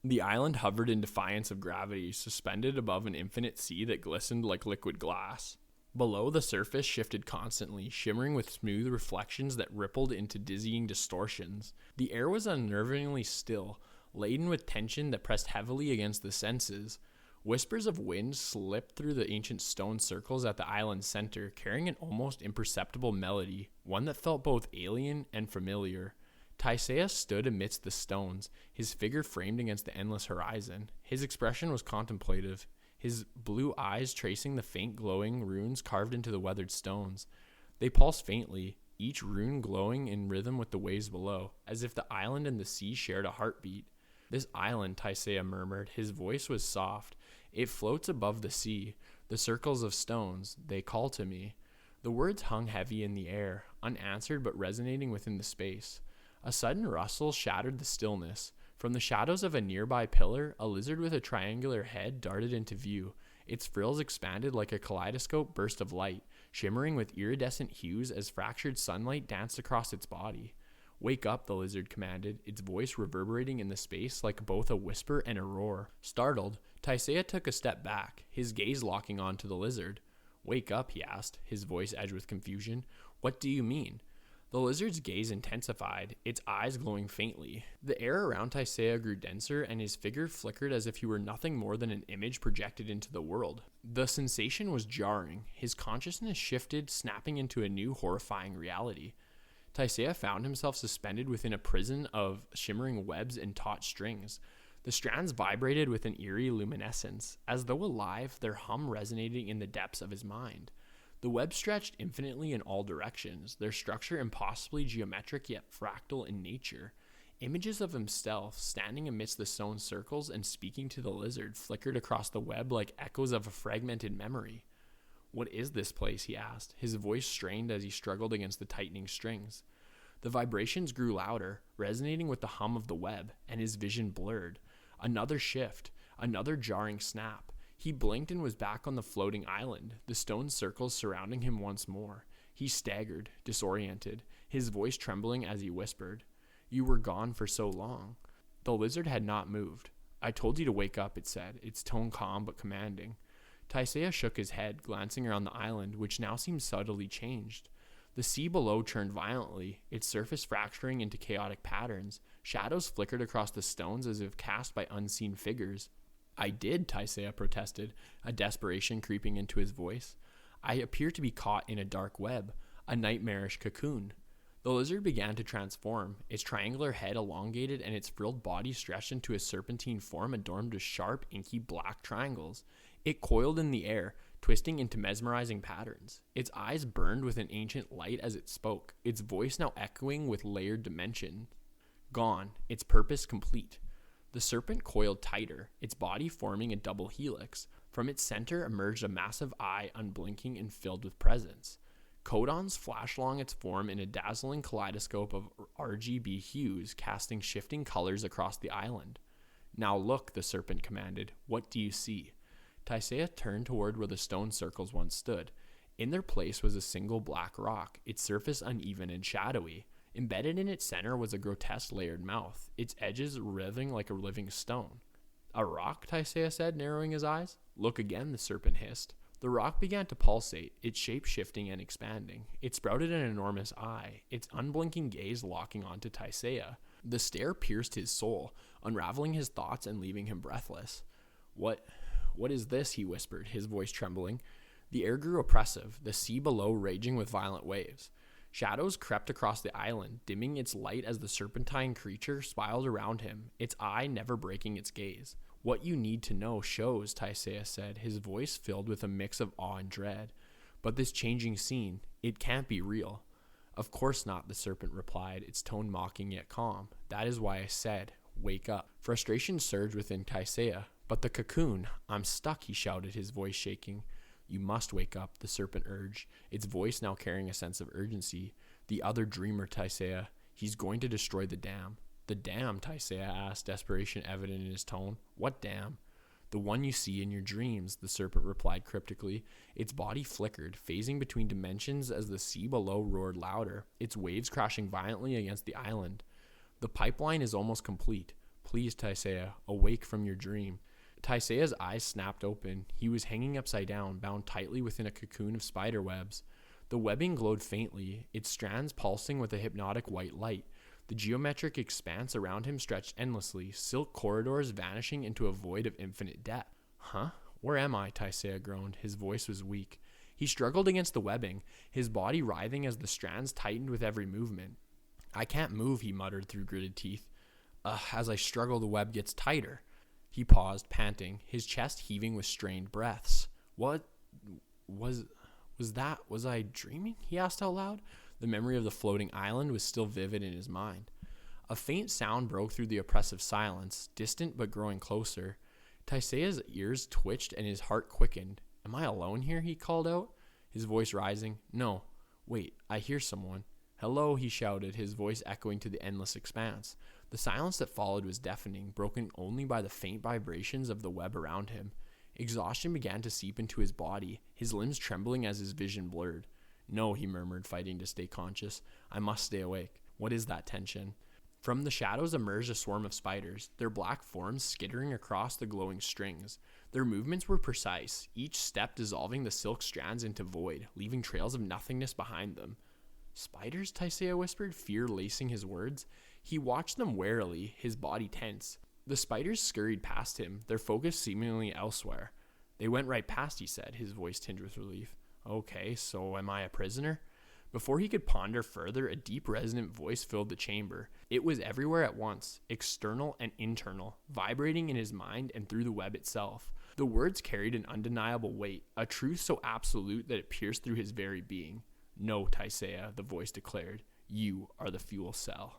The island hovered in defiance of gravity, suspended above an infinite sea that glistened like liquid glass. Below, the surface shifted constantly, shimmering with smooth reflections that rippled into dizzying distortions. The air was unnervingly still, laden with tension that pressed heavily against the senses. Whispers of wind slipped through the ancient stone circles at the island's center, carrying an almost imperceptible melody, one that felt both alien and familiar. Taisea stood amidst the stones, his figure framed against the endless horizon. His expression was contemplative, his blue eyes tracing the faint glowing runes carved into the weathered stones. They pulsed faintly, each rune glowing in rhythm with the waves below, as if the island and the sea shared a heartbeat. This island, Taisea murmured, his voice was soft. It floats above the sea, the circles of stones, they call to me. The words hung heavy in the air, unanswered but resonating within the space. A sudden rustle shattered the stillness. From the shadows of a nearby pillar, a lizard with a triangular head darted into view. Its frills expanded like a kaleidoscope burst of light, shimmering with iridescent hues as fractured sunlight danced across its body. "Wake up," the lizard commanded, its voice reverberating in the space like both a whisper and a roar. Startled, Taisea took a step back, his gaze locking onto the lizard. "Wake up," he asked, his voice edged with confusion. "What do you mean?" The lizard's gaze intensified, its eyes glowing faintly. The air around Taisea grew denser, and his figure flickered as if he were nothing more than an image projected into the world. The sensation was jarring. His consciousness shifted, snapping into a new horrifying reality. Taisea found himself suspended within a prison of shimmering webs and taut strings. The strands vibrated with an eerie luminescence. As though alive, their hum resonating in the depths of his mind. The web stretched infinitely in all directions, their structure impossibly geometric yet fractal in nature. Images of himself, standing amidst the stone circles and speaking to the lizard, flickered across the web like echoes of a fragmented memory. "What is this place?" he asked, his voice strained as he struggled against the tightening strings. The vibrations grew louder, resonating with the hum of the web, and his vision blurred. Another shift, another jarring snap. He blinked and was back on the floating island, the stone circles surrounding him once more. He staggered, disoriented, his voice trembling as he whispered, "You were gone for so long." The lizard had not moved. "I told you to wake up," it said, its tone calm but commanding. Taisea shook his head, glancing around the island, which now seemed subtly changed. The sea below churned violently, its surface fracturing into chaotic patterns. Shadows flickered across the stones as if cast by unseen figures. "I did," Taisea protested, a desperation creeping into his voice. "I appear to be caught in a dark web, a nightmarish cocoon." The lizard began to transform, its triangular head elongated and its frilled body stretched into a serpentine form adorned with sharp, inky black triangles. It coiled in the air, twisting into mesmerizing patterns. Its eyes burned with an ancient light as it spoke, its voice now echoing with layered dimension. Gone, its purpose complete. The serpent coiled tighter, its body forming a double helix. From its center emerged a massive eye, unblinking and filled with presence. Codons flashed along its form in a dazzling kaleidoscope of RGB hues, casting shifting colors across the island. "Now look," the serpent commanded. "What do you see?" Taisea turned toward where the stone circles once stood. In their place was a single black rock, its surface uneven and shadowy. Embedded in its center was a grotesque layered mouth, its edges writhing like a living stone. "A rock?" Taisea said, narrowing his eyes. "Look again," the serpent hissed. The rock began to pulsate, its shape shifting and expanding. It sprouted an enormous eye, its unblinking gaze locking onto Taisea. The stare pierced his soul, unraveling his thoughts and leaving him breathless. What is this?" he whispered, his voice trembling. The air grew oppressive, the sea below raging with violent waves. Shadows crept across the island, dimming its light as the serpentine creature spiraled around him, its eye never breaking its gaze. "What you need to know shows," Taisea said, his voice filled with a mix of awe and dread. "But this changing scene, it can't be real." "Of course not," the serpent replied, its tone mocking yet calm. "That is why I said, wake up." Frustration surged within Taisea. "But the cocoon, I'm stuck," he shouted, his voice shaking. "You must wake up," the serpent urged, its voice now carrying a sense of urgency. "The other dreamer, Taisea, he's going to destroy the dam." "The dam?" Taisea asked, desperation evident in his tone. "What dam?" "The one you see in your dreams," the serpent replied cryptically. Its body flickered, phasing between dimensions as the sea below roared louder, its waves crashing violently against the island. "The pipeline is almost complete. Please, Taisea, awake from your dream. Taisea's eyes snapped open. He was hanging upside down, bound tightly within a cocoon of spider webs. The webbing glowed faintly, its strands pulsing with a hypnotic white light. The geometric expanse around him stretched endlessly, silk corridors vanishing into a void of infinite depth. Huh? Where am I? Taisea groaned. His voice was weak. He struggled against the webbing, his body writhing as the strands tightened with every movement. I can't move, he muttered through gritted teeth. As I struggle, the web gets tighter. He paused, panting, his chest heaving with strained breaths. What was that? Was I dreaming? He asked out loud. The memory of the floating island was still vivid in his mind. A faint sound broke through the oppressive silence, distant but growing closer. Taisea's ears twitched and his heart quickened. Am I alone here? He called out, his voice rising. No. Wait, I hear someone. Hello, he shouted, his voice echoing to the endless expanse. The silence that followed was deafening, broken only by the faint vibrations of the web around him. Exhaustion began to seep into his body, his limbs trembling as his vision blurred. No, he murmured, fighting to stay conscious. I must stay awake. What is that tension? From the shadows emerged a swarm of spiders, their black forms skittering across the glowing strings. Their movements were precise, each step dissolving the silk strands into void, leaving trails of nothingness behind them. Spiders? Taisea whispered, fear lacing his words. He watched them warily, his body tense. The spiders scurried past him, their focus seemingly elsewhere. They went right past, he said, his voice tinged with relief. Okay, so am I a prisoner? Before he could ponder further, a deep resonant voice filled the chamber. It was everywhere at once, external and internal, vibrating in his mind and through the web itself. The words carried an undeniable weight, a truth so absolute that it pierced through his very being. No, Taisea, the voice declared. You are the fuel cell.